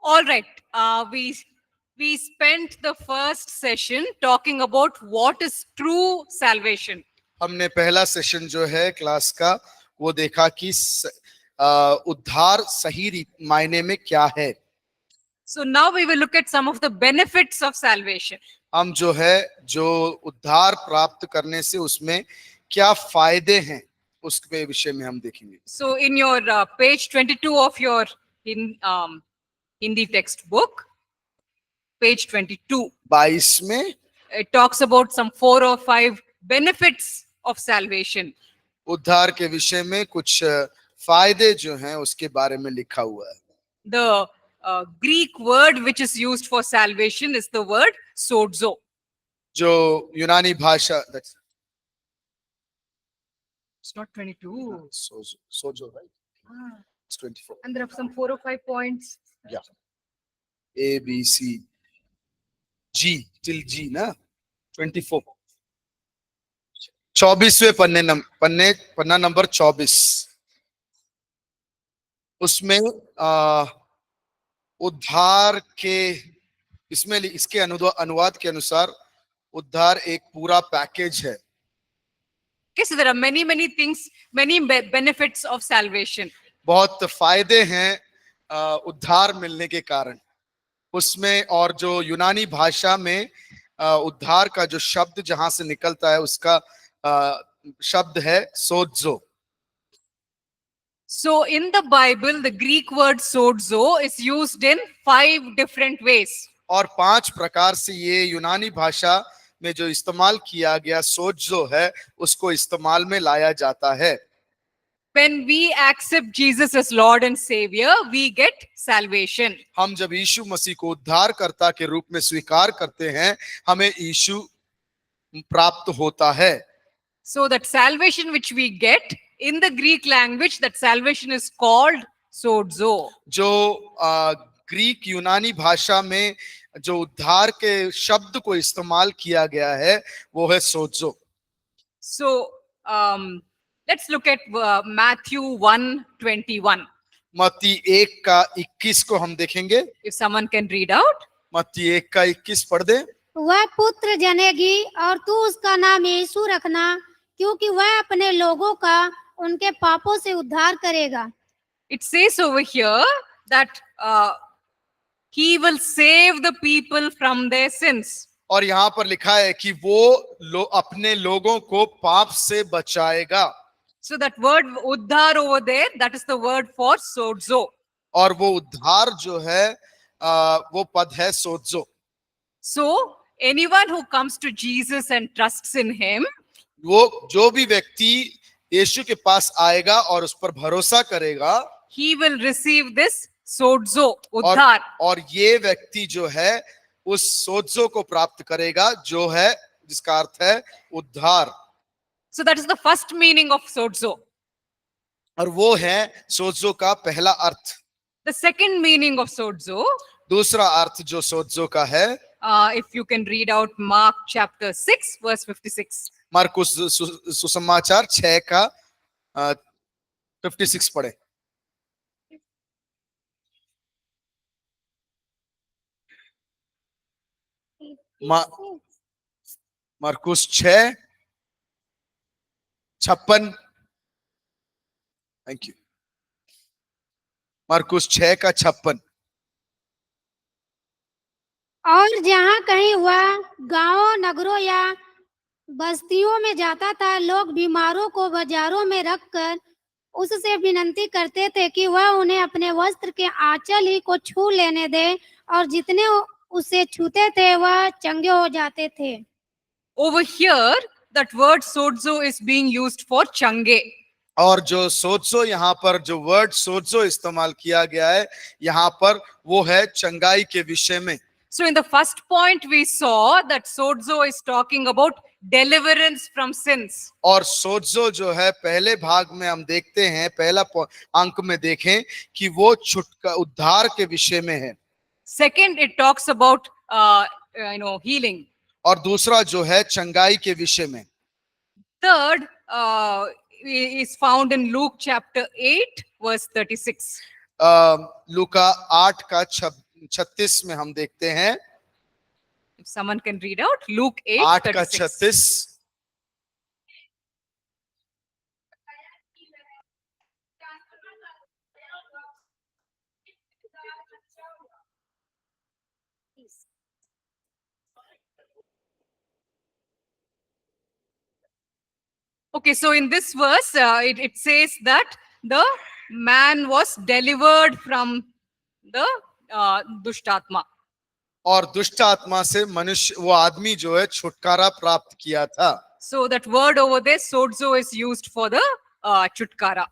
All right. We spent the first session talking about what is true salvation. हमने पहला session जो है class का वो देखा कि उद्धार सही मायने में क्या है. So now we will look at some of the benefits of salvation. हम जो उद्धार प्राप्त करने से उसमें क्या फायदे हैं उसके विषय में हम देखेंगे. So in your page 22 of your Hindi textbook, page 22, 22 में it talks about some 4 or 5 benefits of salvation. उद्धार के विषय में कुछ फायदे जो हैं उसके बारे में लिखा हुआ है. The Greek word which is used for salvation is the word sozo. जो यूनानी भाषा, It's not 22. sozo, right? It's 24. And there are some 4 or 5 points. Yeah. A, B, C, G till G ना 24. 24वें पन्ना नंबर 24. उसमें उद्धार के इसमें इसके अनुवाद के अनुसार उद्धार एक पूरा पैकेज है. Okay, so there are many things, many benefits of salvation. बहुत फायदे हैं उद्धार मिलने के कारण उसमें. और जो यूनानी भाषा में उद्धार का जो शब्द जहां से निकलता है उसका शब्द है सोzo. So in the Bible, the Greek word sozo is used in 5 different ways. और 5 प्रकार से ये यूनानी भाषा में जो इस्तेमाल किया गया सोzo है उसको इस्तेमाल में लाया जाता है. When we accept Jesus as Lord and Savior, we get salvation. हम जब यीशु मसीह को उद्धारकर्ता के रूप में स्वीकार करते हैं हमें यीशु प्राप्त होता है. So that salvation which we get in the Greek language, that salvation is called sozo. जो ग्रीक यूनानी भाषा में जो उद्धार के शब्द को इस्तेमाल किया गया है वो है सोzo. So let's look at Matthew 1:21. मत्ती 1:21 को हम देखेंगे. If someone can read out. मत्ती 1:21 पढ़ दे. वह पुत्र जनेगी और तू उसका नाम यीशु रखना, क्योंकि वह अपने लोगों का उनके पापों से उद्धार करेगा. It says over here that he will save the people from their sins. और यहाँ पर लिखा है कि वो अपने लोगों को पाप से बचाएगा. So that word uddhar over there, that is the word for sozo. और वो उद्धार जो है वो पद है सोzo. So anyone who comes to Jesus and trusts in him, वो जो भी व्यक्ति यीशु के पास आएगा और उस पर भरोसा करेगा, he will receive this sozo, uddhar. और ये व्यक्ति जो है उस सोzo को प्राप्त करेगा जो है जिसका अर्थ है उद्धार. So that is the first meaning of sozo. और वो है सोzo का पहला अर्थ. The second meaning of sozo, दूसरा अर्थ जो सोzo का है, if you can read out Mark chapter 6 verse 56. मरकुस सुसमाचार 6 का 56 पढ़े. मरकुस 6:56. Thank you. मरकुस 6:56. और जहाँ कहीं वह गांवों, नगरों या बस्तियों में जाता था, लोग बीमारों को बाजारों में रखकर उससे विनती करते थे कि वह उन्हें अपने वस्त्र के आंचल ही को छू लेने दे, और जितने उसे छूते थे वह चंगे हो जाते थे. Over here, that word sozo is being used for change. और जो सोzo यहाँ पर जो वर्ड सोzo इस्तेमाल किया गया है यहाँ पर वो है चंगाई के विषय में. So in the first point we saw that sozo is talking about deliverance from sins. और सोzo जो है पहले भाग में हम देखते हैं, पहला अंक में देखें कि वो उद्धार के विषय में है. Second, it talks about healing. और दूसरा जो है चंगाई के विषय में. Third is found in Luke chapter 8 verse 36. लूका 8 का 36 में हम देखते हैं, If someone can read out Luke 8 का 8:36. 36। Okay, so in this verse, it says that the man was delivered from the Dushtatma. और दुष्ट आत्मा से मनुष्य, वो आदमी जो है, छुटकारा प्राप्त किया था। So that word over there, sozo, is used for the chutkara.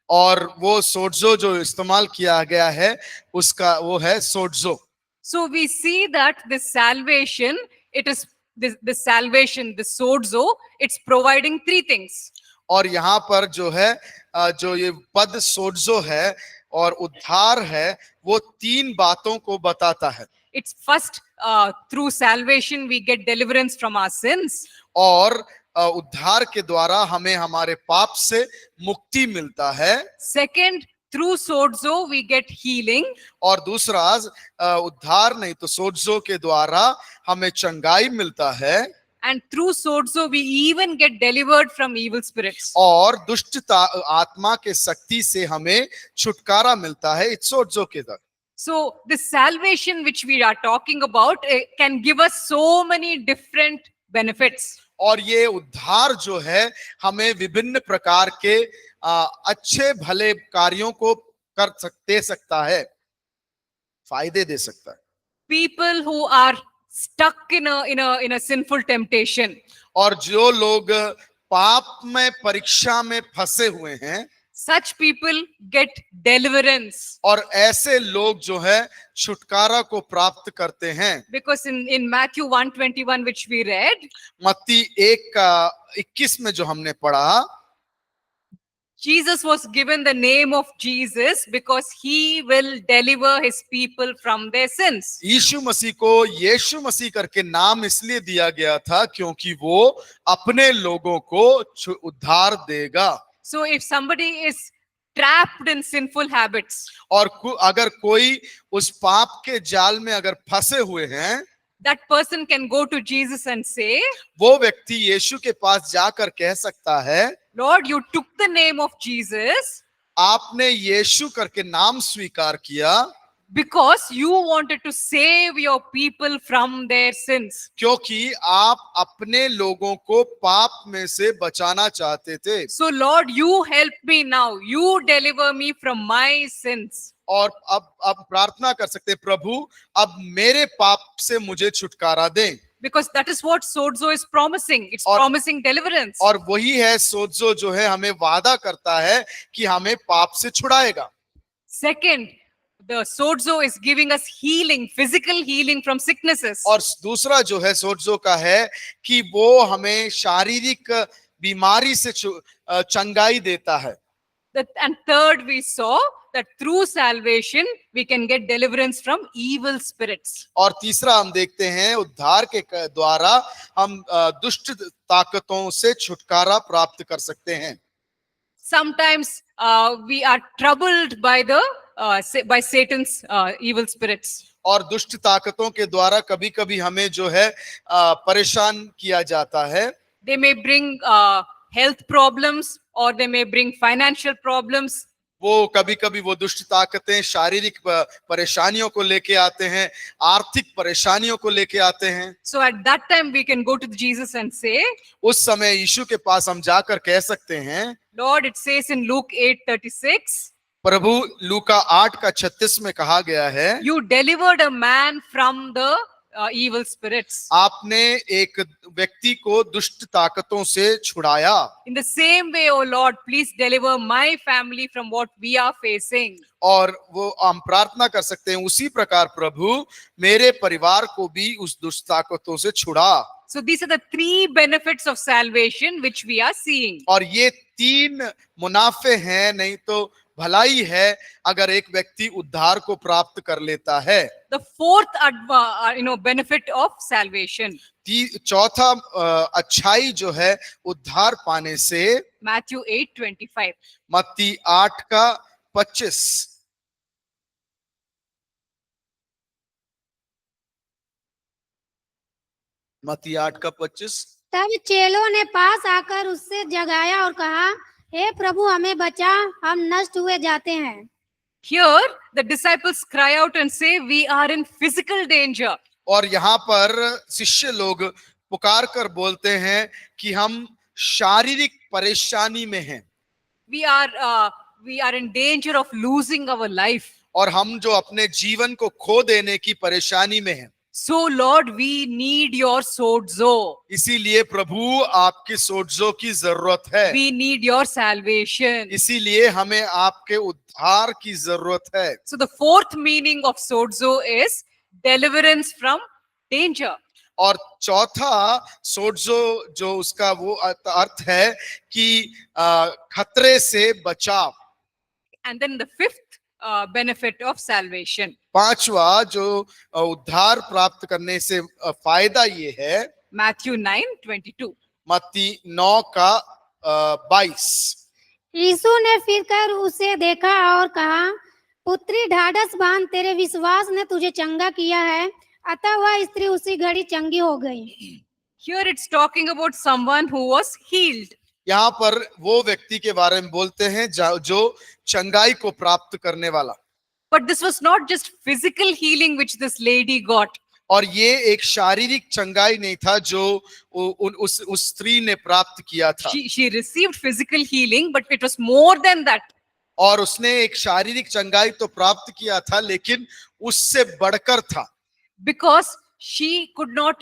और वो सोड्जो जो इस्तेमाल किया गया है, उसका वो है सोड्जो। So we see that this salvation, it is this salvation, the sozo, it's providing three things. और यहाँ पर जो है जो ये पद सोड्जो है और उद्धार है, वो तीन बातों को बताता है। It's first, through salvation we get deliverance from our sins. और उद्धार के द्वारा हमें हमारे पाप से मुक्ति मिलता है। Second, through sozo we get healing. और दूसरा, उद्धार नहीं तो सोड्जो के द्वारा हमें चंगाई मिलता है। And through sozo we even get delivered from evil spirits. और दुष्ट आत्मा के शक्ति से हमें छुटकारा मिलता है इस सोड्जो के द्वारा। So the salvation which we are talking about can give us so many different benefits. और ये उद्धार जो है हमें विभिन्न प्रकार के अच्छे भले कार्यों को दे सकता है, फायदे दे सकता है। People who are stuck in a sinful temptation. और जो लोग पाप में परीक्षा में फंसे हुए हैं, Such people get deliverance. और ऐसे लोग जो है छुटकारा को प्राप्त करते हैं। Because in Matthew 1:21 which we read, मत्ती 1:21 में जो हमने पढ़ा, Jesus was given the name of Jesus because he will deliver his people from their sins. यीशु मसीह को यीशु मसीह करके नाम इसलिए दिया गया था क्योंकि वो अपने लोगों को उद्धार देगा। So if somebody is trapped in sinful habits, और अगर कोई उस पाप के जाल में अगर फंसे हुए हैं, that person can go to Jesus and say, वो व्यक्ति यीशु के पास जाकर कह सकता है, Lord, you took the name of Jesus आपने यीशु करके नाम स्वीकार किया because you wanted to save your people from their sins. क्योंकि आप अपने लोगों को पाप में से बचाना चाहते थे। So Lord, you help me now. You deliver me from my sins. और अब प्रार्थना कर सकते, प्रभु अब मेरे पाप से मुझे छुटकारा दें। Because that is what sozo is promising. It's promising deliverance. और वही है सोड्जो जो है हमें वादा करता है कि हमें पाप से छुड़ाएगा। Second, the sozo is giving us healing, physical healing from sicknesses. और दूसरा जो है सोड्जो का है कि वो हमें शारीरिक बीमारी से चंगाई देता है। And third, we saw that through salvation we can get deliverance from evil spirits. और तीसरा हम देखते हैं उद्धार के द्वारा हम दुष्ट ताकतों से छुटकारा प्राप्त कर सकते हैं। Sometimes we are troubled by by Satan's evil spirits. और दुष्ट ताकतों के द्वारा कभी-कभी हमें जो है परेशान किया जाता है। They may bring health problems or they may bring financial problems. वो कभी-कभी वो दुष्ट ताकतें शारीरिक परेशानियों को लेके आते हैं, आर्थिक परेशानियों को लेके आते हैं। So at that time we can go to Jesus and say, उस समय यीशु के पास हम जाकर कह सकते हैं, Lord, it says in Luke 8:36, प्रभु लूका 8:36 में कहा गया है, you delivered a man from the evil spirits. आपने एक व्यक्ति को दुष्ट ताकतों से छुड़ाया। In the same way, oh Lord, please deliver my family from what we are facing. और वो हम प्रार्थना कर सकते हैं, उसी प्रकार प्रभु मेरे परिवार को भी उस दुष्ट ताकतों से छुड़ा। So these are the three benefits of salvation which we are seeing. और ये तीन मुनाफे हैं, नहीं तो भलाई है अगर एक व्यक्ति उद्धार को प्राप्त कर लेता है। The fourth benefit of salvation. चौथा अच्छाई जो है उद्धार पाने से, Matthew 8:25. मत्ती 8:25, मत्ती 8:25। तब चेलों ने पास आकर उससे जगाया और कहा, हे प्रभु हमें बचा, हम नष्ट हुए जाते हैं। Here, the disciples cry out and say, we are in physical danger. और यहाँ पर शिष्य लोग पुकार कर बोलते हैं कि हम शारीरिक परेशानी में हैं We are in danger of losing our life. और हम जो अपने जीवन को खो देने की परेशानी में हैं। So, Lord, we need your sozo. इसीलिए प्रभु आपकी सोचो की जरूरत है। We need your salvation. इसीलिए हमें आपके उद्धार की जरूरत है। So, the fourth meaning of sozo is deliverance from danger. और चौथा सोचो जो उसका वो अर्थ है कि खतरे से बचाव। And then the fifth benefit of salvation. पांचवा जो उद्धार प्राप्त करने से फायदा ये है, Matthew 9:22. मत्ती 9:22। यीशु ने फिर कर उसे देखा और कहा, पुत्री ढाढ़स बांध, तेरे विश्वास ने तुझे चंगा किया है। अतः वह स्त्री उसी घड़ी चंगी हो गई। Here it's talking about someone who was healed. यहाँ पर वो व्यक्ति के बारे में बोलते हैं जो चंगाई को प्राप्त करने वाला। But this was not just physical healing which this lady got. और ये एक शारीरिक चंगाई नहीं था जो उस स्त्री ने प्राप्त किया था। She received physical healing, but it was more than that. और उसने एक शारीरिक चंगाई तो प्राप्त किया था, लेकिन उससे बढ़कर था। Because she could not,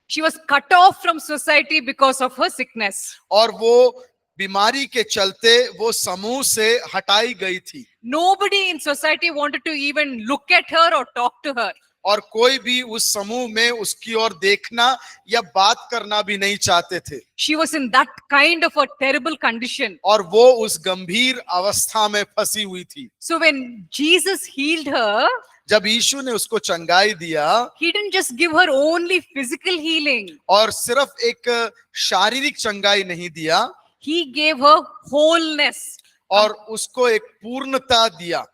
she was cut off from society because of her sickness. और वो बीमारी के चलते वो समूह से हटाई गई थी। Nobody in society wanted to even look at her or talk to her. और कोई भी उस समूह में उसकी ओर देखना या बात करना भी नहीं चाहते थे। She was in that kind of a terrible condition. और वो उस गंभीर अवस्था में फंसी हुई थी। So when Jesus healed her, जब यीशु ने उसको चंगाई दिया, he didn't just give her only physical healing. और सिर्फ एक शारीरिक चंगाई नहीं दिया, He gave her wholeness. और उसको एक पूर्णता दिया।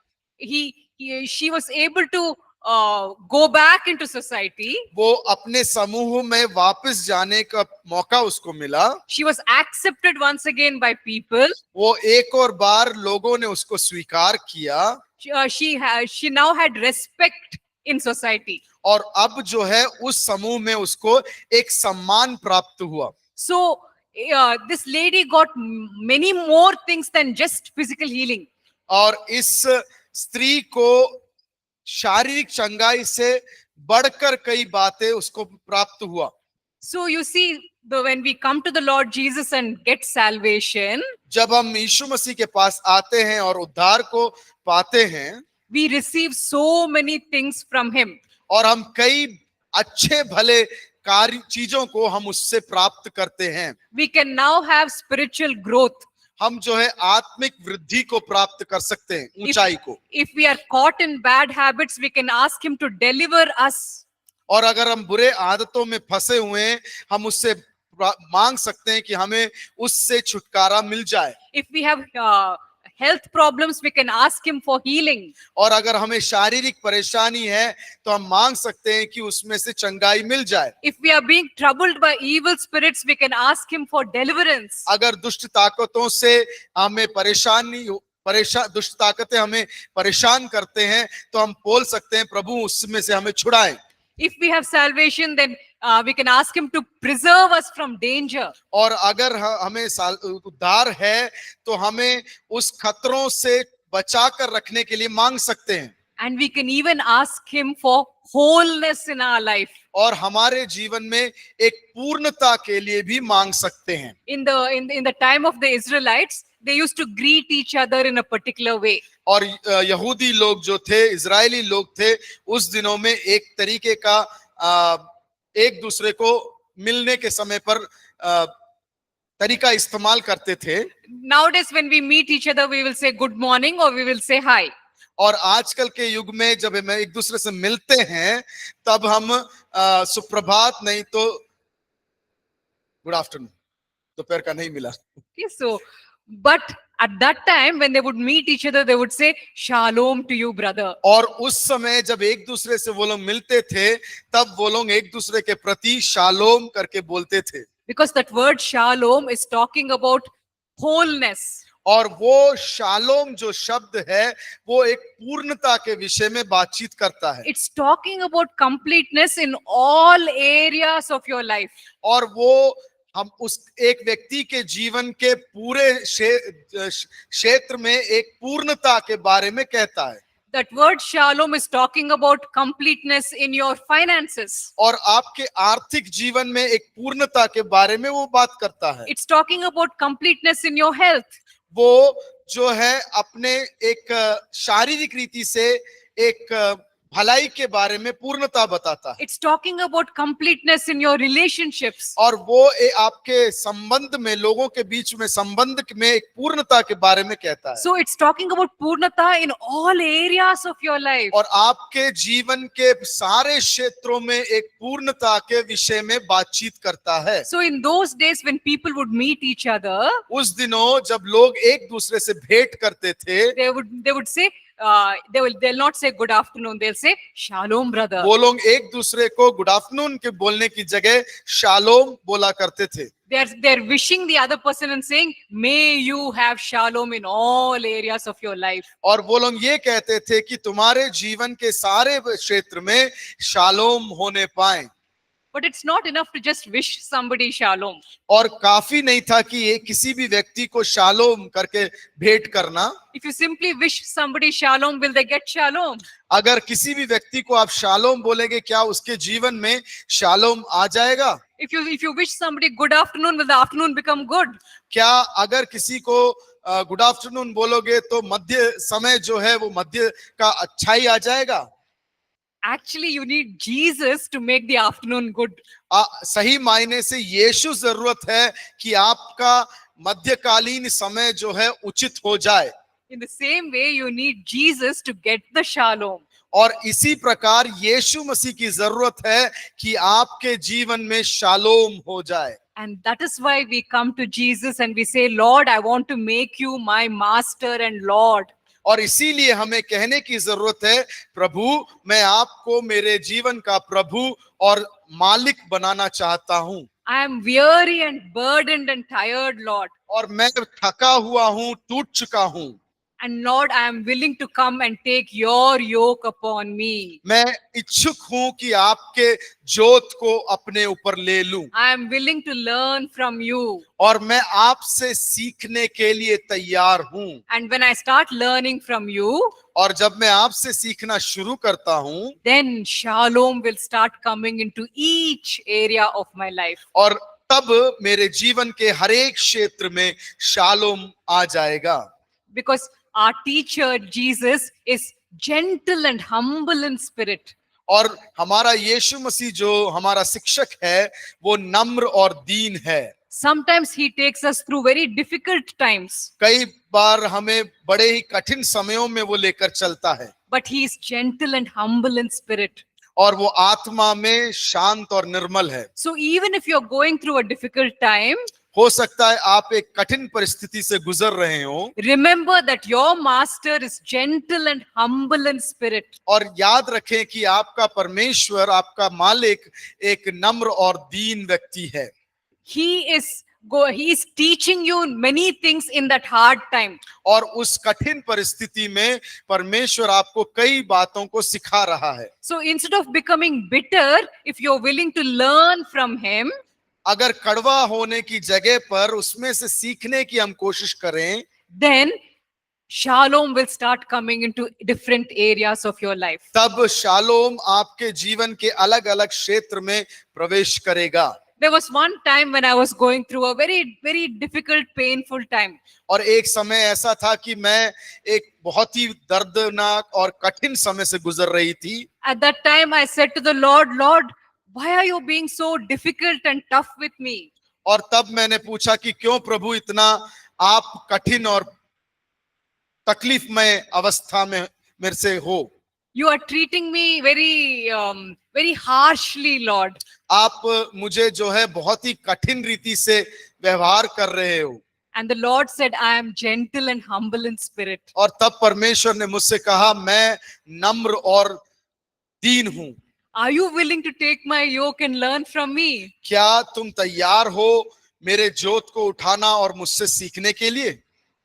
She was able to go back into society. वो अपने समूह में वापस जाने का मौका उसको मिला। She was accepted once again by people. वो एक और बार लोगों ने उसको स्वीकार किया। She now had respect in society. और अब जो है उस समूह में उसको एक सम्मान प्राप्त हुआ। So this lady got many more things than just physical healing. और इस स्त्री को शारीरिक चंगाई से बढ़कर कई बातें उसको प्राप्त हुआ। So you see, when we come to the Lord Jesus and get salvation, जब हम यीशु मसीह के पास आते हैं और उद्धार को पाते हैं, we receive so many things from him. और हम कई अच्छे भले कार्य चीजों को हम उससे प्राप्त करते हैं। We can now have spiritual growth. हम जो है आत्मिक वृद्धि को प्राप्त कर सकते हैं, ऊंचाई को। If we are caught in bad habits, we can ask him to deliver us. और अगर हम बुरे आदतों में फंसे हुए हैं, हम उससे मांग सकते हैं कि हमें उससे छुटकारा मिल जाए। If we have health problems, we can ask him for healing. और अगर हमें शारीरिक परेशानी है तो हम मांग सकते हैं कि उसमें से चंगाई मिल जाए। If we are being troubled by evil spirits, we can ask him for deliverance. अगर दुष्ट ताकतों से हमें दुष्ट ताकतें हमें परेशान करते हैं तो हम बोल सकते हैं प्रभु उसमें से हमें छुड़ाएं। If we have salvation, then we can ask him to preserve us from danger. और अगर हमें उद्धार है तो हमें उस खतरों से बचा कर रखने के लिए मांग सकते हैं। And we can even ask him for wholeness in our life. और हमारे जीवन में एक पूर्णता के लिए भी मांग सकते हैं। In the time of the Israelites, they used to greet each other in a particular way. और यहूदी लोग जो थे, इजरायली लोग थे, उस दिनों में एक तरीके का एक दूसरे को मिलने के समय पर तरीका इस्तेमाल करते थे। Nowadays, when we meet each other, we will say good morning or we will say hi. और आजकल के युग में जब हम एक दूसरे से मिलते हैं तब हम सुप्रभात नहीं तो गुड आफ्टरनून, दोपहर का नहीं मिला। Okay, so, but At that time, when they would meet each other, they would say, "Shalom to you, brother." और उस समय जब एक दूसरे से वो लोग मिलते थे, तब वो लोग एक दूसरे के प्रति शालोम करके बोलते थे। Because that word shalom is talking about wholeness. और वो शालोम जो शब्द है, वो एक पूर्णता के विषय में बातचीत करता है। It's talking about completeness in all areas of your life. और वो हम उस एक व्यक्ति के जीवन के पूरे क्षेत्र में एक पूर्णता के बारे में कहता है। That word shalom is talking about completeness in your finances. और आपके आर्थिक जीवन में एक पूर्णता के बारे में वो बात करता है। It's talking about completeness in your health. वो जो है अपने एक शारीरिक रीति से एक भलाई के बारे में पूर्णता बताता है। It's talking about completeness in your relationships. और वो आपके संबंध में, लोगों के बीच में संबंध में एक पूर्णता के बारे में कहता है। So it's talking about purnata in all areas of your life. और आपके जीवन के सारे क्षेत्रों में एक पूर्णता के विषय में बातचीत करता है। So in those days when people would meet each other, उस दिनों जब लोग एक दूसरे से भेंट करते थे, they would say, they'll not say good afternoon, they'll say shalom, brother. वो लोग एक दूसरे को गुड आफ्टरनून के बोलने की जगह शालोम बोला करते थे। They're wishing the other person and saying, may you have shalom in all areas of your life. और वो लोग ये कहते थे कि तुम्हारे जीवन के सारे क्षेत्र में शालोम होने पाए। But it's not enough to just wish somebody shalom. और काफी नहीं था कि ये किसी भी व्यक्ति को शालोम करके भेंट करना। If you simply wish somebody shalom, will they get shalom? अगर किसी भी व्यक्ति को आप शालोम बोलेंगे, क्या उसके जीवन में शालोम आ जाएगा? If you wish somebody good afternoon, will the afternoon become good? क्या अगर किसी को गुड आफ्टरनून बोलोगे तो मध्य समय जो है वो मध्य का अच्छाई आ जाएगा? Actually, you need Jesus to make the afternoon good. सही मायने से यीशु जरूरत है कि आपका मध्यकालीन समय जो है उचित हो जाए। In the same way, you need Jesus to get the shalom. और इसी प्रकार यीशु मसीह की जरूरत है कि आपके जीवन में शालोम हो जाए। And that is why we come to Jesus and we say, Lord, I want to make you my master and Lord. और इसीलिए हमें कहने की जरूरत है, प्रभु मैं आपको मेरे जीवन का प्रभु और मालिक बनाना चाहता हूं। I am weary and burdened and tired, Lord. और मैं थका हुआ हूं, टूट चुका हूं। And Lord, I am willing to come and take your yoke upon me. मैं इच्छुक हूं कि आपके जोत को अपने ऊपर ले लूं। I am willing to learn from you. और मैं आपसे सीखने के लिए तैयार हूं। And when I start learning from you, और जब मैं आपसे सीखना शुरू करता हूं, then shalom will start coming into each area of my life. और तब मेरे जीवन के हर एक क्षेत्र में शालोम आ जाएगा। Because our teacher Jesus is gentle and humble in spirit. और हमारा यीशु मसीह जो हमारा शिक्षक है, वो नम्र और दीन है। Sometimes he takes us through very difficult times. कई बार हमें बड़े ही कठिन समयों में वो लेकर चलता है। But he is gentle and humble in spirit. और वो आत्मा में शांत और निर्मल है। So even if you're going through a difficult time, हो सकता है आप एक कठिन परिस्थिति से गुजर रहे हो, remember that your master is gentle and humble in spirit. और याद रखें कि आपका परमेश्वर, आपका मालिक एक नम्र और दीन व्यक्ति है। He is teaching you many things in that hard time. और उस कठिन परिस्थिति में परमेश्वर आपको कई बातों को सिखा रहा है। So instead of becoming bitter, if you're willing to learn from him, अगर कड़वा होने की जगह पर उसमें से सीखने की हम कोशिश करें, then shalom will start coming into different areas of your life. तब शालोम आपके जीवन के अलग अलग क्षेत्र में प्रवेश करेगा। There was one time when I was going through a very, very difficult, painful time. और एक समय ऐसा था कि मैं एक बहुत ही दर्दनाक और कठिन समय से गुजर रही थी। At that time, I said to the Lord, Lord, why are you being so difficult and tough with me? और तब मैंने पूछा कि क्यों प्रभु इतना आप कठिन और तकलीफमय अवस्था में मेरे से हो। You are treating me very harshly, Lord. आप मुझे जो है बहुत ही कठिन रीति से व्यवहार कर रहे हो। And the Lord said, I am gentle and humble in spirit. और तब परमेश्वर ने मुझसे कहा, मैं नम्र और दीन हूं। Are you willing to take my yoke and learn from me? क्या तुम तैयार हो मेरे जोत को उठाना और मुझसे सीखने के लिए?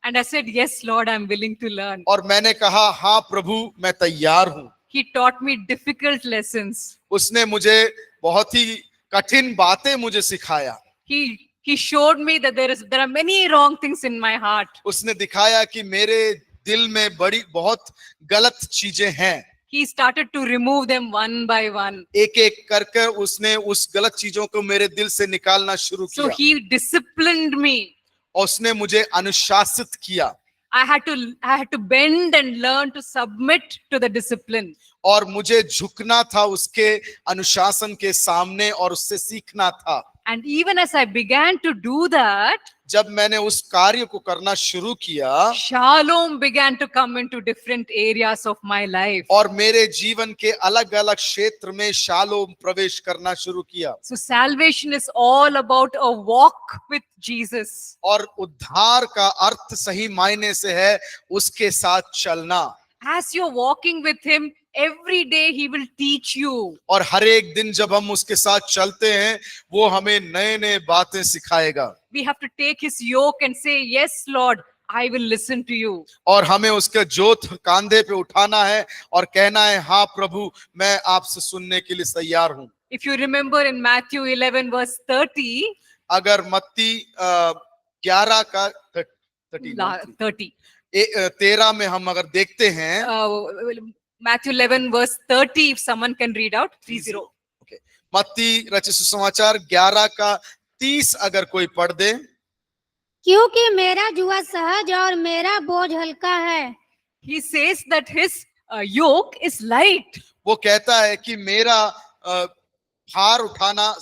And I said, yes, Lord, I'm willing to learn. और मैंने कहा, हाँ प्रभु, मैं तैयार हूं। He taught me difficult lessons. उसने मुझे बहुत ही कठिन बातें मुझे सिखाया। He showed me that there are many wrong things in my heart. उसने दिखाया कि मेरे दिल में बहुत गलत चीजें हैं। He started to remove them one by one. एक एक कर उसने उस गलत चीजों को मेरे दिल से निकालना शुरू So किया। he disciplined me. और उसने मुझे अनुशासित किया। I had to bend and learn to submit to the discipline. और मुझे झुकना था उसके अनुशासन के सामने और उससे सीखना था। And even as I began to do that, जब मैंने उस कार्य को करना शुरू किया, shalom began to come into different areas of my life. और मेरे जीवन के अलग अलग क्षेत्र में शालोम प्रवेश करना शुरू किया। So salvation is all about a walk with Jesus. और उद्धार का अर्थ सही मायने से है उसके साथ चलना। As you're walking with him, every day he will teach you. और हर एक दिन जब हम उसके साथ चलते हैं, वो हमें नए नए बातें सिखाएगा। We have to take his yoke and say, yes, Lord, I will listen to you. और हमें उसका जोत कांधे पे उठाना है और कहना है, हाँ प्रभु, मैं आपसे सुनने के लिए तैयार हूँ। If you remember in Matthew 11 verse 30, अगर मत्ती 11 का 30 13 में हम अगर देखते हैं, Matthew 11 verse 30, if someone can read out, 30. Okay. मत्ती रचित सुसमाचार 11 का 30 अगर कोई पढ़ दे। क्योंकि मेरा जुआ सहज और मेरा बोझ हल्का है। He says that his yoke is light. वो कहता है कि मेरा भार उठाना,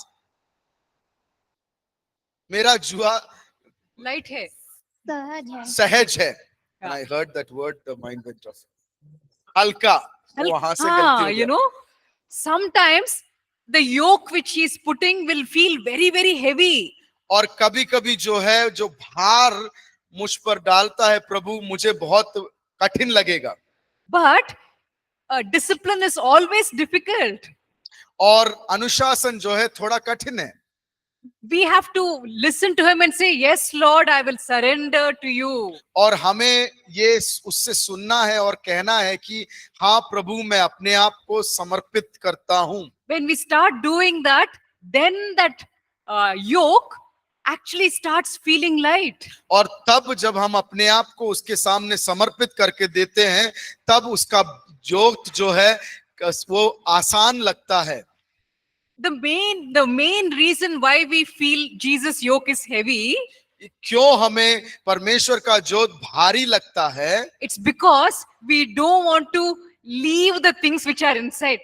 मेरा जुआ Light है. सहज है। सहज है। And I heard that word, the mind went off. हल्का, वहां से गलती हो You गया। know, sometimes the yoke which he is putting will feel very, very heavy. और कभी कभी जो है, जो भार मुझ पर डालता है प्रभु, मुझे बहुत कठिन लगेगा। But discipline is always difficult. और अनुशासन जो है थोड़ा कठिन है। We have to listen to him and say, yes, Lord, I will surrender to you. और हमें ये उससे सुनना है और कहना है कि हाँ प्रभु, मैं अपने आप को समर्पित करता हूँ। When we start doing that, then that yoke actually starts feeling light. और तब जब हम अपने आप को उसके सामने समर्पित करके देते हैं, तब उसका जोत जो है वो आसान लगता है। The main reason why we feel Jesus' yoke is heavy, क्यों हमें परमेश्वर का जोत भारी लगता है? it's because we don't want to leave the things which are inside.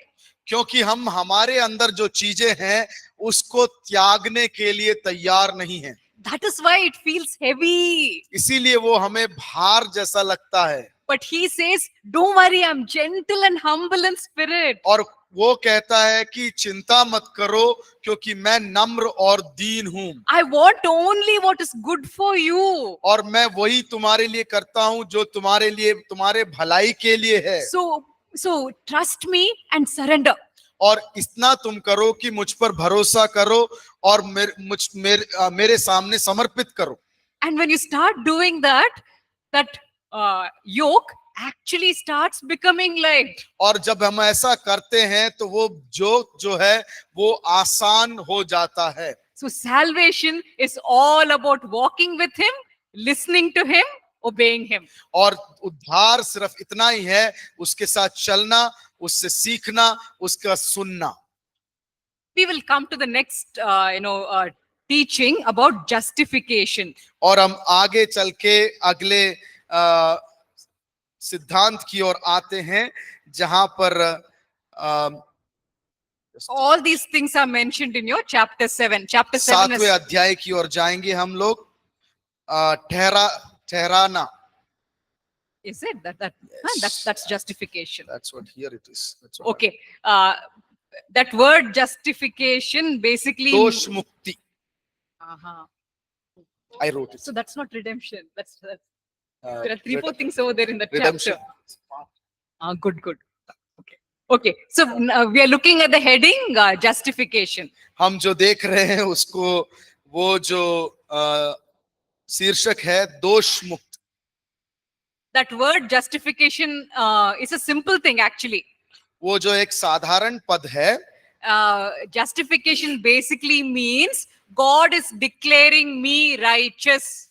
क्योंकि हम हमारे अंदर जो चीजें हैं उसको त्यागने के लिए तैयार नहीं हैं। That is why it feels heavy. इसीलिए वो हमें भार जैसा लगता है। But he says, don't worry, I'm gentle and humble in spirit. और वो कहता है कि चिंता मत करो, क्योंकि मैं नम्र और दीन हूँ। I want only what is good for you. और मैं वही तुम्हारे लिए करता हूँ जो तुम्हारे लिए, तुम्हारे भलाई के लिए है। So trust me and surrender. और इतना तुम करो कि मुझ पर भरोसा करो और मेरे सामने समर्पित करो। And when you start doing that yoke actually starts becoming light. और जब हम ऐसा करते हैं तो वो जो है वो आसान हो जाता है। So salvation is all about walking with him, listening to him, obeying him. और उद्धार सिर्फ इतना ही है, उसके साथ चलना, उससे सीखना, उसका सुनना। We will come to the next teaching about justification. और हम आगे चल के अगले सिद्धांत की ओर आते हैं, जहां पर all these things are mentioned in your chapter 7. Chapter 7 7वें अध्याय की ओर जाएंगे हम लोग। ठहराना। Is it that Yes. that's justification? That's what here it is. That's what Okay. That word justification basically दोष मुक्ति। Uh-huh. I wrote it. So that's not redemption. That's Uh, there are three, four red- things over there in the redemption. chapter. Good, good. Okay. Okay. So we are looking at the heading justification. हम जो देख रहे हैं उसको वो जो शीर्षक है दोष मुक्त. That word justification is a simple thing actually. वो जो एक साधारण पद है, Justification basically means God is declaring me righteous.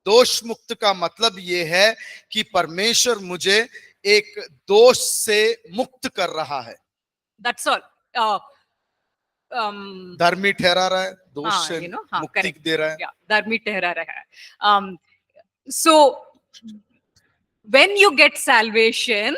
दोष मुक्त का मतलब ये है कि परमेश्वर मुझे एक दोष से मुक्त कर रहा है. That's all. धर्मी ठहरा रहा है, दोष से मुक्ति correct. दे रहा है. Yeah, dharmi ठहरा रहा है. So when you get salvation,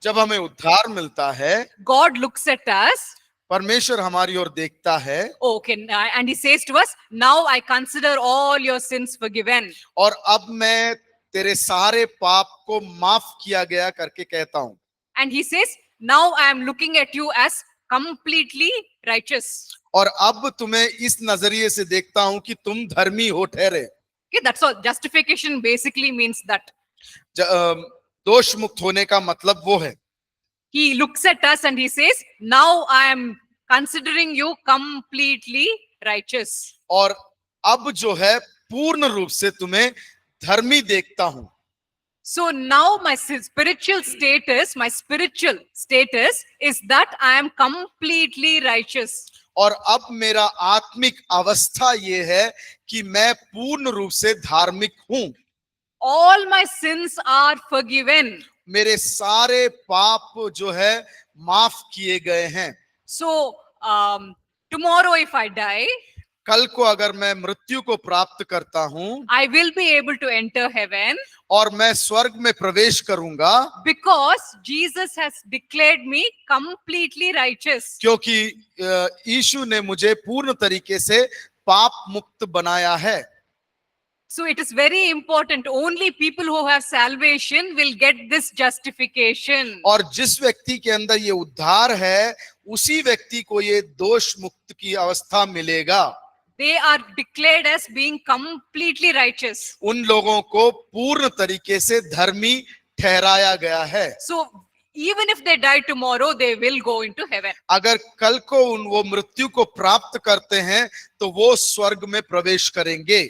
जब हमें उद्धार मिलता है, God looks at us. परमेश्वर हमारी ओर देखता है. Okay, and he says to us, now I consider all your sins forgiven. और अब मैं तेरे सारे पाप को माफ किया गया करके कहता हूं. And he says, now I am looking at you as completely righteous. और अब तुम्हें इस नजरिए से देखता हूं कि तुम धर्मी हो ठहरे. Okay, that's all. Justification basically means that. दोष मुक्त होने का मतलब वो है. He looks at us and he says, now I am considering you completely righteous. और अब जो है पूर्ण रूप से तुम्हें धर्मी देखता हूं. So now my spiritual status is that I am completely righteous. और अब मेरा आत्मिक अवस्था ये है कि मैं पूर्ण रूप से धार्मिक हूं. All my sins are forgiven. मेरे सारे पाप जो है माफ किए गए हैं. So tomorrow if I die, कल को अगर मैं मृत्यु को प्राप्त करता हूं, I will be able to enter heaven. और मैं स्वर्ग में प्रवेश करूंगा, Because Jesus has declared me completely righteous. क्योंकि यीशु ने मुझे पूर्ण तरीके से पाप मुक्त बनाया है. So it is very important. Only people who have salvation will get this justification. और जिस व्यक्ति के अंदर ये उद्धार है, उसी व्यक्ति को ये दोष मुक्त की अवस्था मिलेगा. They are declared as being completely righteous. उन लोगों को पूर्ण तरीके से धर्मी ठहराया गया है. So even if they die tomorrow, they will go into heaven. अगर कल को वो मृत्यु को प्राप्त करते हैं तो वो स्वर्ग में प्रवेश करेंगे.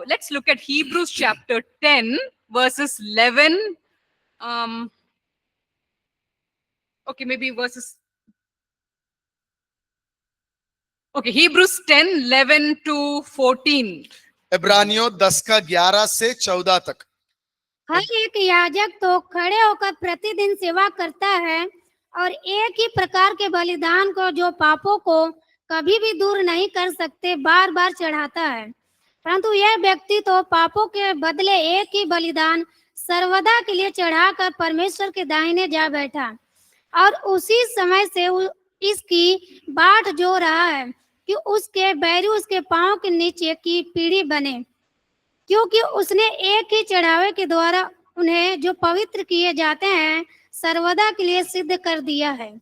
Let's look at Hebrews chapter 10 verses 11. Okay, maybe verses. Okay, Hebrews 10, 11 to 14. इब्रानियों 10 का 11 से 14 तक. हर एक याजक तो खड़े होकर प्रतिदिन सेवा करता है और एक ही प्रकार के बलिदान को जो पापों को कभी भी दूर नहीं कर सकते बार बार चढ़ाता है. परंतु यह व्यक्ति तो पापों के बदले एक ही बलिदान सर्वदा के लिए चढ़ाकर परमेश्वर के दाहिने जा बैठा और उसी समय से इसकी बाट जो रहा है कि उसके बैरी उसके पांव के नीचे की पीढ़ी बने, क्योंकि उसने एक ही चढ़ावे के द्वारा उन्हें जो पवित्र किए जाते हैं सर्वदा के लिए सिद्ध कर दिया है.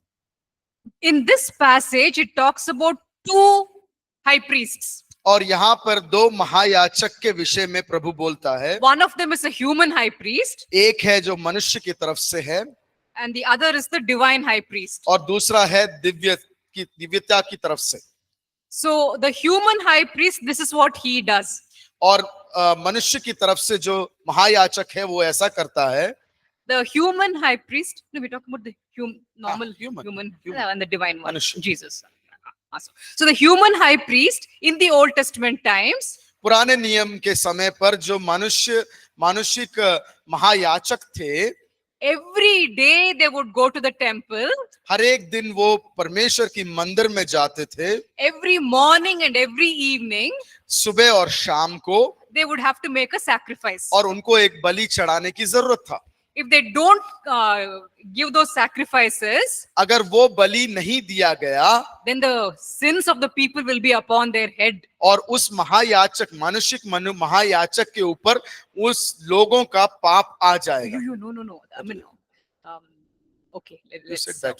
In this passage, it talks about two high priests. और यहाँ पर दो महायाचक के विषय में प्रभु बोलता है. One of them is a human high priest. एक है जो मनुष्य की तरफ से है, And the other is the divine high priest. और दूसरा है दिव्यता की तरफ से. So the human high priest, this is what he does. और मनुष्य की तरफ से जो महायाचक है वो ऐसा करता है. The human high priest, no, we talk about the normal human. and the divine one, Manushya. Jesus. So the human high priest in the Old Testament times, पुराने नियम के समय पर जो मानुषिक महायाचक थे, every day they would go to the temple. हर एक दिन वो परमेश्वर की मंदिर में जाते थे. Every morning and every evening, सुबह और शाम को they would have to make a sacrifice. और उनको एक बलि चढ़ाने की जरूरत था. If they don't give those sacrifices, अगर वो बलि नहीं दिया गया, then the sins of the people will be upon their head. और उस महायाचक महायाचक के ऊपर उस लोगों का पाप आ जाएगा. No. I mean, okay. Let's said that.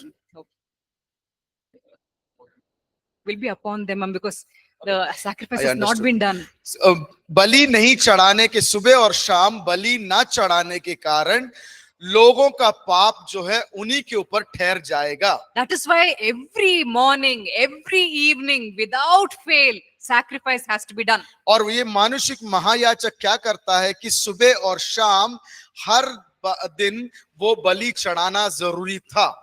will be upon them because The sacrifice I has not understood. been done. बलि नहीं चढ़ाने के, सुबह और शाम बलि ना चढ़ाने के कारण लोगों का पाप जो है उन्हीं के ऊपर ठहर जाएगा। That is why every morning, every evening, without fail, sacrifice has to be done. और ये मानुषिक महायाजक क्या करता है कि सुबह और शाम हर दिन वो बलि चढ़ाना जरूरी था।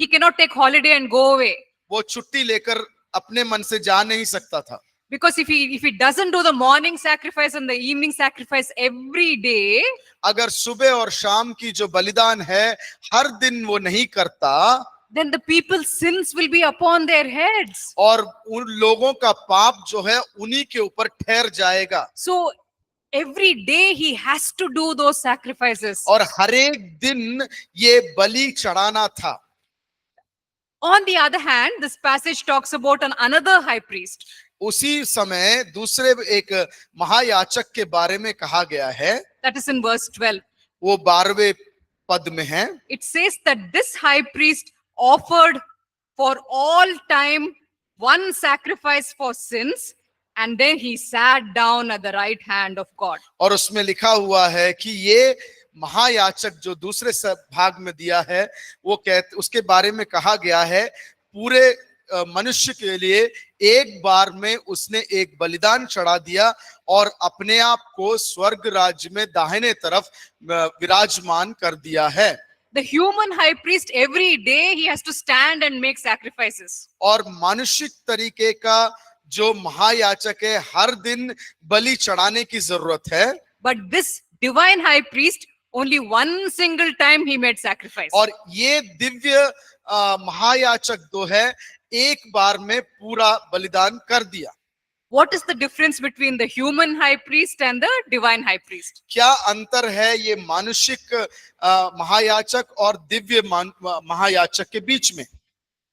He cannot take holiday and go away. वो छुट्टी लेकर अपने मन से जा नहीं सकता था, Because if he doesn't do the morning sacrifice and the evening sacrifice every day, अगर सुबह और शाम की जो बलिदान है हर दिन वो नहीं करता, then the people's sins will be upon their heads. और उन लोगों का पाप जो है उन्हीं के ऊपर ठहर जाएगा। So every day he has to do those sacrifices. और हर एक दिन ये बलि चढ़ाना था। On the other hand, this passage talks about another high priest. उसी समय दूसरे एक महायाजक के बारे में कहा गया है, That is in verse 12. वो 12वें पद में है। It says that this high priest offered for all time one sacrifice for sins, and then he sat down at the right hand of God. और उसमें लिखा हुआ है कि ये महायाजक जो दूसरे भाग में दिया है, वो उसके बारे में कहा गया है पूरे मनुष्य के लिए एक बार में उसने एक बलिदान चढ़ा दिया और अपने आप को स्वर्ग राज्य में दाहिने तरफ विराजमान कर दिया है। The human high priest, every day he has to stand and make sacrifices. और मानुषिक तरीके का जो महायाजक है हर दिन बलि चढ़ाने की जरूरत है। But this divine high priest, only one single time he made sacrifice. और ये दिव्य महायाजक जो है एक बार में पूरा बलिदान कर दिया। What is the difference between the human high priest and the divine high priest? क्या अंतर है ये मानुषिक महायाजक और दिव्य महायाजक के बीच में?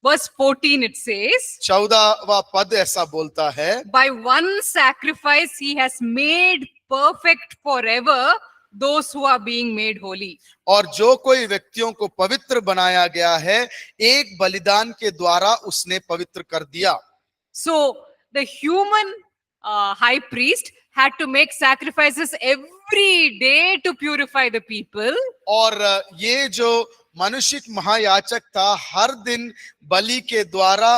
Verse 14 it says, 14वां पद ऐसा बोलता है, by one sacrifice he has made perfect forever those who are being made holy. और जो कोई व्यक्तियों को पवित्र बनाया गया है एक बलिदान के द्वारा उसने पवित्र कर दिया। So the human high priest had to make sacrifices every day to purify the people. और ये जो मनुष्यिक महायाजक था हर दिन बलि के द्वारा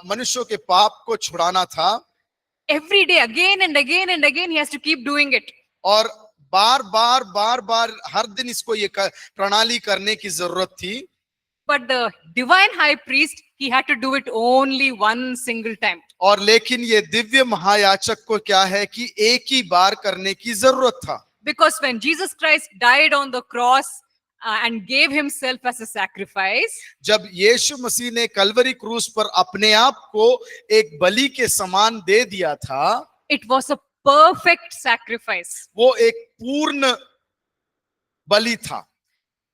मनुष्यों के पाप को छुड़ाना था। Every day, again and again and again, he has to keep doing it. और बार बार हर दिन इसको ये प्रणाली करने की जरूरत थी। But the divine high priest, he had to do it only one single time. और लेकिन ये दिव्य महायाजक को क्या है कि एक ही बार करने की जरूरत था। Because when Jesus Christ died on the cross and gave himself as a sacrifice, जब यीशु मसीह ने कलवरी क्रूस पर अपने आप को एक बलि के समान दे दिया था, it was a perfect sacrifice. वो एक पूर्ण बलि था।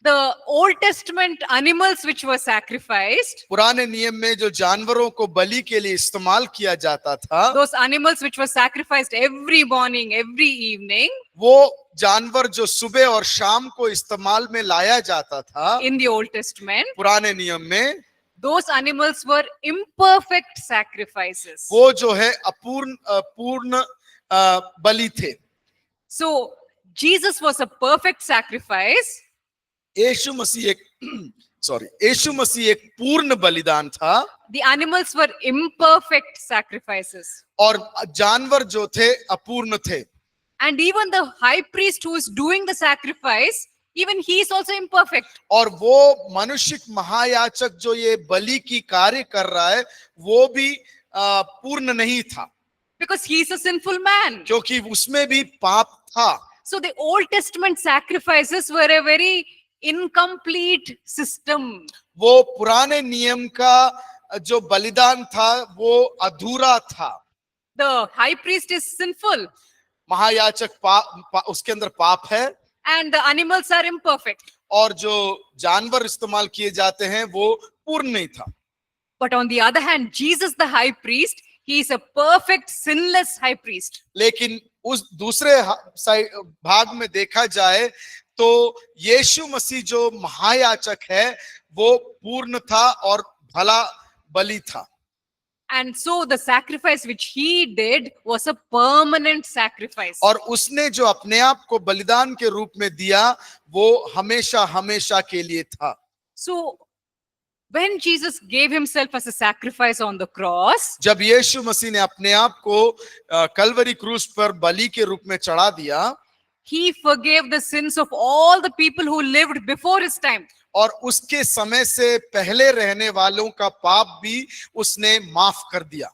The Old Testament animals which were sacrificed, पुराने नियम में जो जानवरों को बलि के लिए इस्तेमाल किया जाता था, those animals which were sacrificed every morning, every evening, वो जानवर जो सुबह और शाम को इस्तेमाल में लाया जाता था in the Old Testament, पुराने नियम में, those animals were imperfect sacrifices. वो जो है पूर्ण बलि थे। So Jesus was a perfect sacrifice. यीशु मसीह एक पूर्ण बलिदान था। The animals were imperfect sacrifices. और जानवर जो थे अपूर्ण थे। And even the high priest who is doing the sacrifice, even he is also imperfect. और वो मनुष्यिक महायाजक जो ये बलि की कार्य कर रहा है वो भी पूर्ण नहीं था, Because he is a sinful man. क्योंकि उसमें भी पाप था। So the Old Testament sacrifices were a very incomplete system. वो पुराने नियम का जो बलिदान था वो अधूरा था। The high priest is sinful. महायाजक उसके अंदर पाप है, And the animals are imperfect. और जो जानवर इस्तेमाल किए जाते हैं वो पूर्ण नहीं था। But on the other hand, Jesus the high priest, he is a perfect sinless high priest. लेकिन उस दूसरे भाग में देखा जाए तो यीशु मसीह जो महायाजक है वो पूर्ण था और भला बलि था। And so the sacrifice which he did was a permanent sacrifice. और उसने जो अपने आप को बलिदान के रूप में दिया वो हमेशा हमेशा के लिए था। So when Jesus gave himself as a sacrifice on the cross, जब यीशु मसीह ने अपने आप को कलवरी क्रूस पर बलि के रूप में चढ़ा दिया, he forgave the sins of all the people who lived before his time. और उसके समय से पहले रहने वालों का पाप भी उसने माफ कर दिया।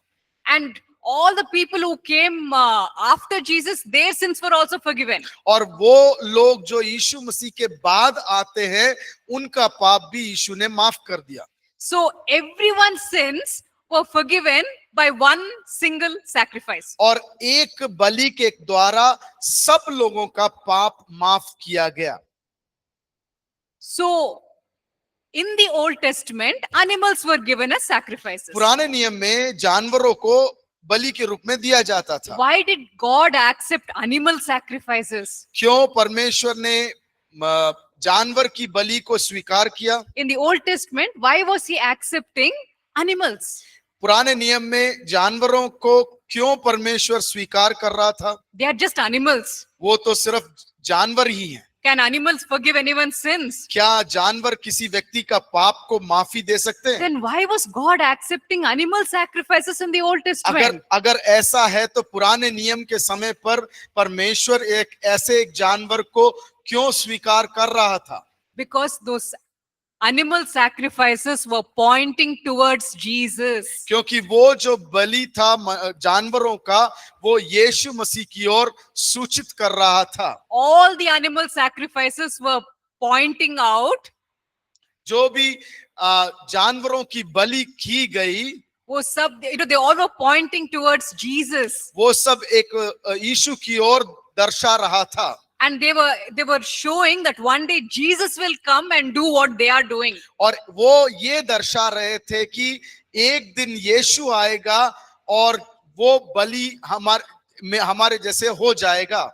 And all the people who came after Jesus, their sins were also forgiven. और वो लोग जो यीशु मसीह के बाद आते हैं उनका पाप भी यीशु ने माफ कर दिया। So everyone's sins were forgiven by one single sacrifice. और एक बलि के द्वारा सब लोगों का पाप माफ किया गया। So in the Old Testament, animals were given as sacrifices. पुराने नियम में जानवरों को बलि के रूप में दिया जाता था। Why did God accept animal sacrifices? क्यों परमेश्वर ने जानवर की बलि को स्वीकार किया? In the Old Testament, why was he accepting animals? पुराने नियम में जानवरों को क्यों परमेश्वर स्वीकार कर रहा था? They are just animals. वो तो सिर्फ जानवर ही हैं। Can animals forgive anyone's sins? क्या जानवर किसी व्यक्ति का पाप को माफी दे सकते हैं? Then why was God accepting animal sacrifices in the Old Testament? अगर ऐसा है तो पुराने नियम के समय पर परमेश्वर एक जानवर को क्यों स्वीकार कर रहा था? Because those animal sacrifices were pointing towards Jesus. क्योंकि वो जो बलि था जानवरों का वो यीशु मसीह की ओर सूचित कर रहा था। All the animal sacrifices were pointing out. जो भी जानवरों की बलि की गई वो सब, they all were pointing towards Jesus. वो सब एक यीशु की ओर दर्शा रहा था। And they were showing that one day Jesus will come and do what they are doing. और वो ये दर्शा रहे थे कि एक दिन यीशु आएगा और वो बलि हमारे जैसे हो जाएगा।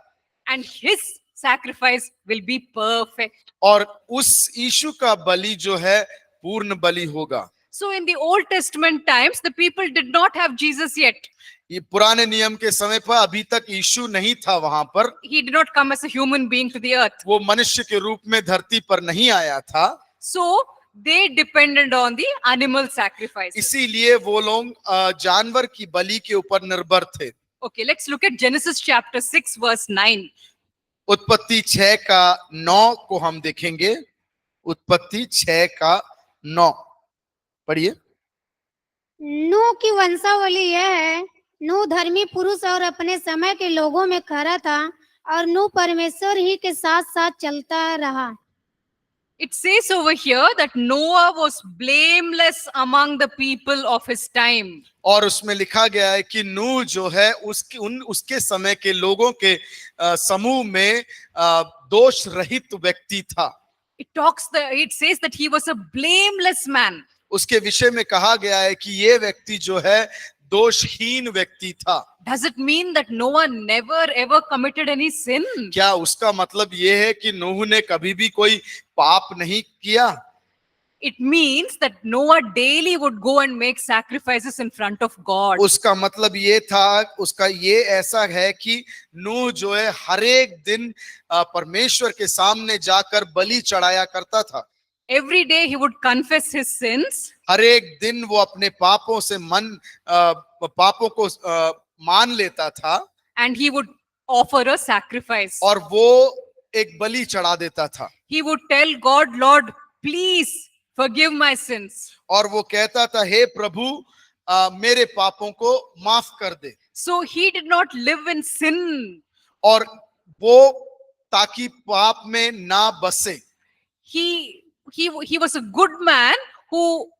And his sacrifice will be perfect. और उस यीशु का बलि जो है पूर्ण बलि होगा। So in the Old Testament times, the people did not have Jesus yet. ये पुराने नियम के समय पर अभी तक यीशु नहीं था वहां पर। He did not come as a human being to the earth. वो मनुष्य के रूप में धरती पर नहीं आया था। So they depended on the animal sacrifices. इसीलिए वो लोग जानवर की बलि के ऊपर निर्भर थे। Okay, let's look at Genesis chapter 6 verse 9. उत्पत्ति 6 का 9 को हम देखेंगे। उत्पत्ति 6 का 9 पढ़िए। नूह की वंशावली यह है, नूह धर्मी पुरुष और अपने समय के लोगों में खरा था और नूह परमेश्वर ही के साथ साथ चलता रहा। It says over here that Noah was blameless among the people of his time. और उसमें लिखा गया है कि नूह जो है उसके समय के लोगों के समूह में दोष रहित व्यक्ति था। It says that he was a blameless man. उसके विषय में कहा गया है कि ये व्यक्ति जो है दोषहीन व्यक्ति था। Does it mean that Noah never ever committed any sin? क्या उसका मतलब ये है कि नूह ने कभी भी कोई पाप नहीं किया? It means that Noah daily would go and make sacrifices in front of God. उसका मतलब ये था, उसका ये ऐसा है कि नूह जो है हर एक दिन परमेश्वर के सामने जाकर बलि चढ़ाया करता था। Every day he would confess his sins. हर एक दिन वो अपने पापों से पापों को मान लेता था। And he would offer a sacrifice. और वो एक बलि चढ़ा देता था। He would tell God, Lord, please forgive my sins. और वो कहता था, हे प्रभु मेरे पापों को माफ कर दे। So he did not live in sin. और वो ताकि पाप में ना बसे। He was a good man who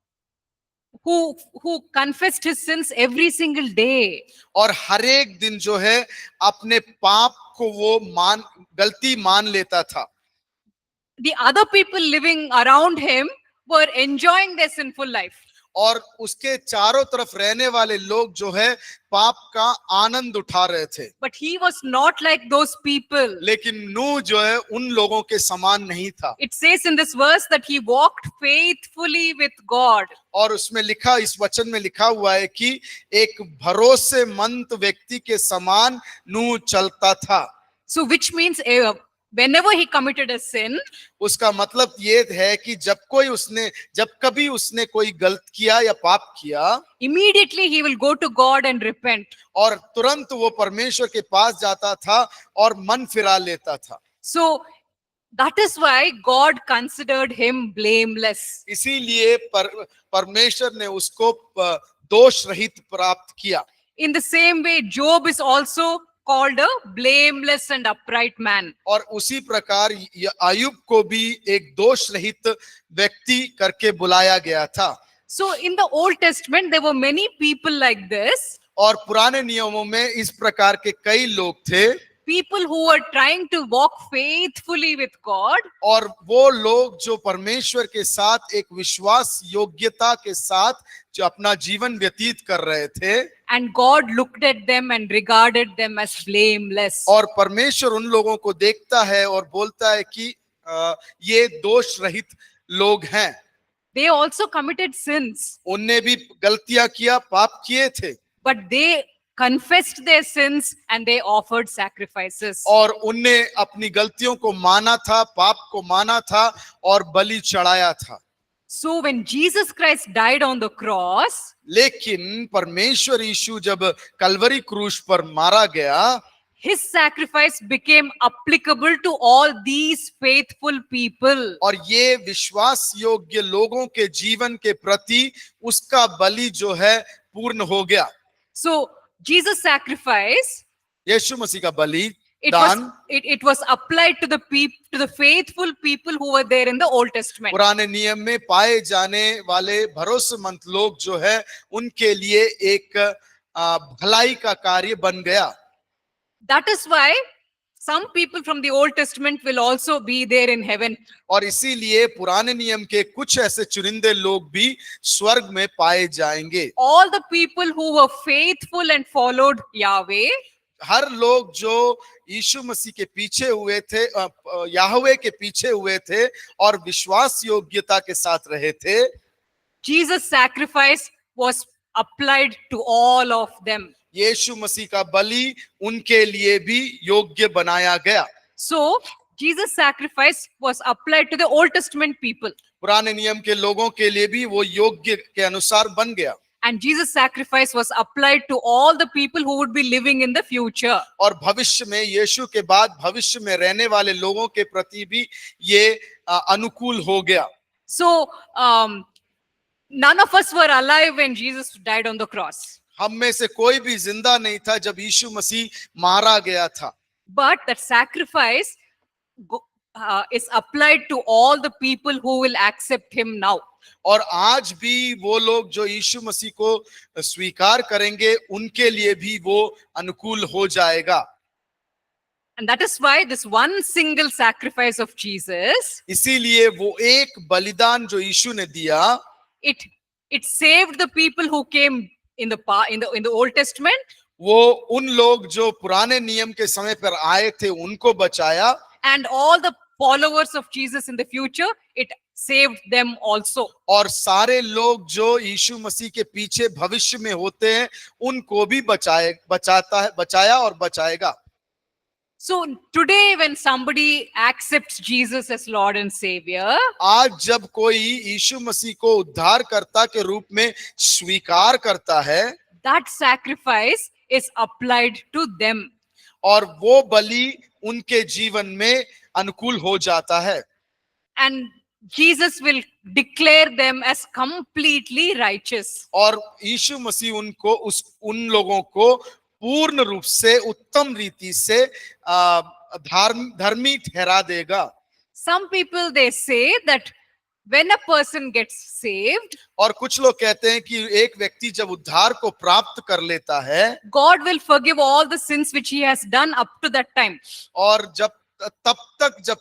confessed his sins every single day. और हर एक दिन जो है अपने पाप को वो गलती मान लेता था। The other people living around him were enjoying their sinful life. और उसके चारों तरफ रहने वाले लोग जो है पाप का आनंद उठा रहे थे। But he was not like those people. लेकिन नूह जो है उन लोगों के समान नहीं था। It says in this verse that he walked faithfully with God. और उसमें लिखा, इस वचन में लिखा हुआ है कि एक भरोसेमंद व्यक्ति के समान नूह चलता था। So which means whenever he committed a sin, उसका मतलब ये है कि जब कभी उसने कोई गलत किया या पाप किया, immediately he will go to God and repent. और तुरंत वो परमेश्वर के पास जाता था और मन फिरा लेता था। So that is why God considered him blameless. इसीलिए परमेश्वर ने उसको दोष रहित प्राप्त किया। In the same way, Job is also called a blameless and upright man. और उसी प्रकार अय्यूब को भी एक दोष रहित व्यक्ति करके बुलाया गया था। So in the Old Testament, there were many people like this. और पुराने नियमों में इस प्रकार के कई लोग थे, People who were trying to walk faithfully with God. और वो लोग जो परमेश्वर के साथ एक विश्वास योग्यता के साथ जो अपना जीवन व्यतीत कर रहे थे, And God looked at them and regarded them as blameless. और परमेश्वर उन लोगों को देखता है और बोलता है कि ये दोष रहित लोग हैं। They also committed sins, उनने भी गलतियां किया, पाप किए थे, but they confessed their sins and they offered sacrifices. और उनने अपनी गलतियों को माना था, पाप को माना था और बलि चढ़ाया था। So when Jesus Christ died on the cross, लेकिन परमेश्वर यीशु जब कलवरी क्रूस पर मारा गया, his sacrifice became applicable to all these faithful people. और ये विश्वास योग्य लोगों के जीवन के प्रति उसका बलि जो है पूर्ण हो गया। So Jesus' sacrifice, यीशु मसीह का बलि it दान was applied to the faithful people who were there in the Old Testament. पुराने नियम में पाए जाने वाले भरोसेमंद लोग जो है उनके लिए एक भलाई का कार्य बन गया। That is why some people from the Old Testament will also be there in heaven. और इसीलिए पुराने नियम के कुछ ऐसे चुनिंदे लोग भी स्वर्ग में पाए जाएंगे। All the people who were faithful and followed Yahweh, हर लोग जो यीशु मसीह के पीछे हुए थे, याहवे के पीछे हुए थे और विश्वास योग्यता के साथ रहे थे, Jesus' sacrifice was applied to all of them. यीशु मसीह का बलि उनके लिए भी योग्य बनाया गया। So Jesus' sacrifice was applied to the Old Testament people. पुराने नियम के लोगों के लिए भी वो योग्य के अनुसार बन गया। And Jesus' sacrifice was applied to all the people who would be living in the future. और भविष्य में यीशु के बाद भविष्य में रहने वाले लोगों के प्रति भी ये अनुकूल हो गया। So none of us were alive when Jesus died on the cross. हम में से कोई भी जिंदा नहीं था जब यीशु मसीह मारा गया था, But that sacrifice is applied to all the people who will accept him now. और आज भी वो लोग जो यीशु मसीह को स्वीकार करेंगे उनके लिए भी वो अनुकूल हो जाएगा। And that is why this one single sacrifice of Jesus, इसीलिए वो एक बलिदान जो यीशु ने दिया, it saved the people who came in the Old Testament. वो उन लोग जो पुराने नियम के समय पर आए थे उनको बचाया, And all the followers of Jesus in the future, it saved them also. और सारे लोग जो यीशु मसीह के पीछे भविष्य में होते हैं उनको भी बचाया और बचाएगा। So today when somebody accepts Jesus as Lord and Savior, आज जब कोई यीशु मसीह को उद्धारकर्ता के रूप में स्वीकार करता है, that sacrifice is applied to them. और वो बलि उनके जीवन में अनुकूल हो जाता है, And Jesus will declare them as completely righteous. और यीशु मसीह उन लोगों को पूर्ण रूप से उत्तम रीति से धर्मी ठहरा देगा। Some people, they say that when a person gets saved, और कुछ लोग कहते हैं कि एक व्यक्ति जब उद्धार को प्राप्त कर लेता है, God will forgive all the sins which he has done up to that time. और जब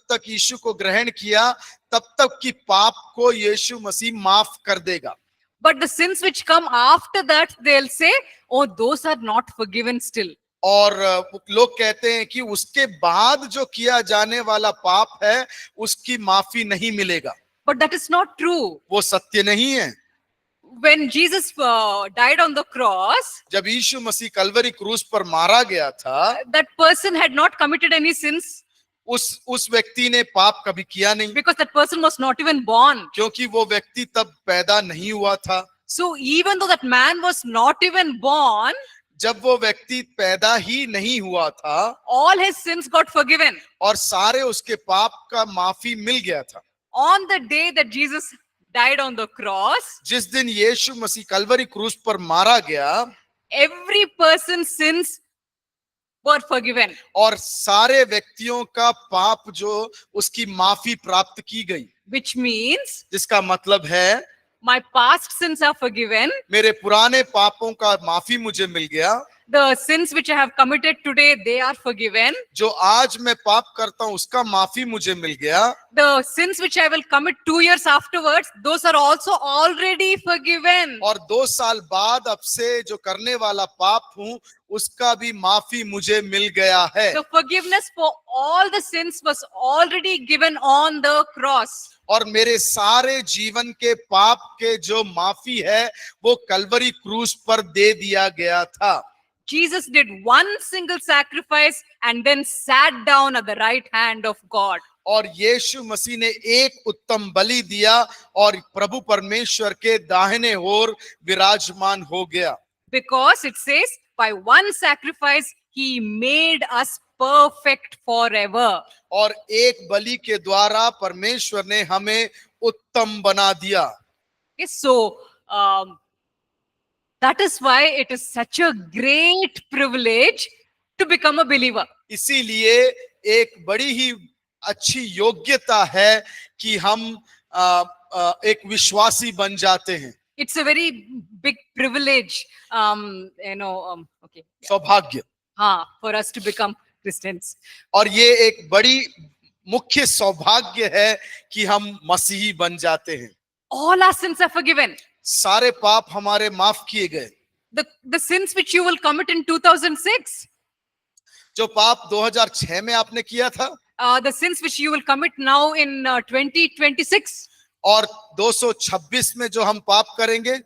तक यीशु को ग्रहण किया तब तक की पाप को यीशु मसीह माफ कर देगा। But the sins which come after that, they'll say, oh, those are not forgiven still. और लोग कहते हैं कि उसके बाद जो किया जाने वाला पाप है उसकी माफी नहीं मिलेगा। But that is not true. वो सत्य नहीं है। When Jesus died on the cross, जब यीशु मसीह कलवरी क्रूस पर मारा गया था, that person had not committed any sins उस व्यक्ति ने पाप कभी किया नहीं, because that person was not even born. क्योंकि वो व्यक्ति तब पैदा नहीं हुआ था। So even though that man was not even born, जब वो व्यक्ति पैदा ही नहीं हुआ था, all his sins got forgiven. और सारे उसके पाप का माफी मिल गया था। On the day that Jesus died on the cross, जिस दिन यीशु मसीह कलवरी क्रूस पर मारा गया, every person's sins were forgiven. और सारे व्यक्तियों का पाप जो उसकी माफी प्राप्त की गई, Which means जिसका मतलब है my past sins are forgiven. मेरे पुराने पापों का माफी मुझे मिल गया। The sins which I have committed today, they are forgiven. जो आज मैं पाप करता हूं उसका माफी मुझे मिल गया। The sins which I will commit 2 years afterwards, those are also already forgiven. और 2 साल बाद अब से जो करने वाला पाप हूं उसका भी माफी मुझे मिल गया है। The forgiveness for all the sins was already given on the cross. और मेरे सारे जीवन के पाप के जो माफी है वो कलवरी क्रूस पर दे दिया गया था। Jesus did one single sacrifice and then sat down at the right hand of God. और यीशु मसीह ने एक उत्तम बलि दिया और प्रभु परमेश्वर के दाहिने ओर विराजमान हो गया। Because it says, by one sacrifice, he made us perfect forever. और एक बलि के द्वारा परमेश्वर ने हमें उत्तम बना दिया। Okay, so that is why it is such a great privilege to become a believer. इसीलिए एक बड़ी ही अच्छी योग्यता है कि हम एक विश्वासी बन जाते हैं। It's a very big privilege, okay, सौभाग्य। for us to become Christians. और ये एक बड़ी मुख्य सौभाग्य है कि हम मसीही बन जाते हैं। All our sins are forgiven. सारे पाप हमारे माफ किए गए। The sins which you will commit in 2006, जो पाप 2006 में आपने किया था, the sins which you will commit now in 2026, और 226 में जो हम पाप करेंगे,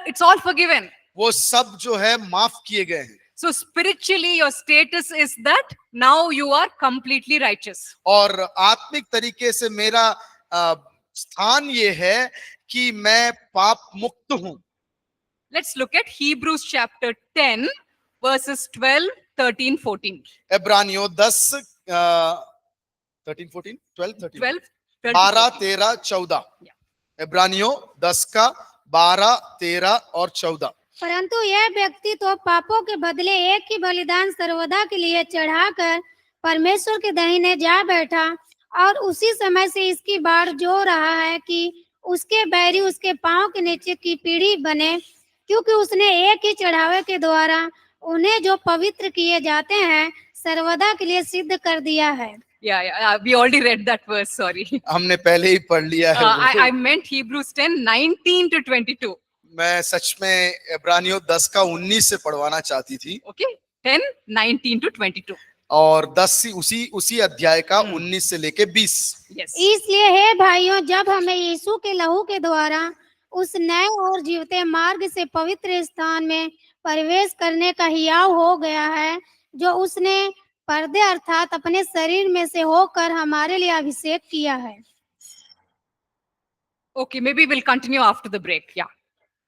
it's all forgiven. वो सब जो है माफ किए गए हैं। So spiritually, your status is that now you are completely righteous. और आत्मिक तरीके से मेरा स्थान ये है कि मैं पाप मुक्त हूं। Let's look at Hebrews chapter 10, verses 12, 13, 14. इब्रानियों 10 13 14 12 13 12, 12 13 14। Yeah. इब्रानियों 10 का 12 13 और 14। परंतु यह व्यक्ति तो पापों के बदले एक ही बलिदान सर्वदा के लिए चढ़ाकर परमेश्वर के दाहिने जा बैठा, और उसी समय से इसकी बाढ़ जो रहा है कि उसके बैरी उसके पांव के नीचे की पीढ़ी बने, क्योंकि उसने एक ही चढ़ावे के द्वारा उन्हें जो पवित्र किए जाते हैं सर्वदा के लिए सिद्ध कर दिया है। Yeah, we already read that verse, sorry. हमने पहले ही पढ़ लिया है। I meant Hebrews 10, 19 to 22. मैं सच में इब्रानियों 10 का 19 से पढ़वाना चाहती थी। Okay, 10, 19 to 22. और 10 उसी अध्याय का 19 से लेके 20। Yes. इसलिए हे भाइयों, जब हमें यीशु के लहू के द्वारा उस नए और जीवते मार्ग से पवित्र स्थान में प्रवेश करने का हियाव हो गया है, जो उसने पर्दे अर्थात अपने शरीर में से होकर हमारे लिए अभिषेक किया है। Okay, maybe we'll continue after the break. Yeah.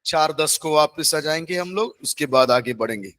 4:10 को वापस आ जाएंगे हम लोग, उसके बाद आगे बढ़ेंगे।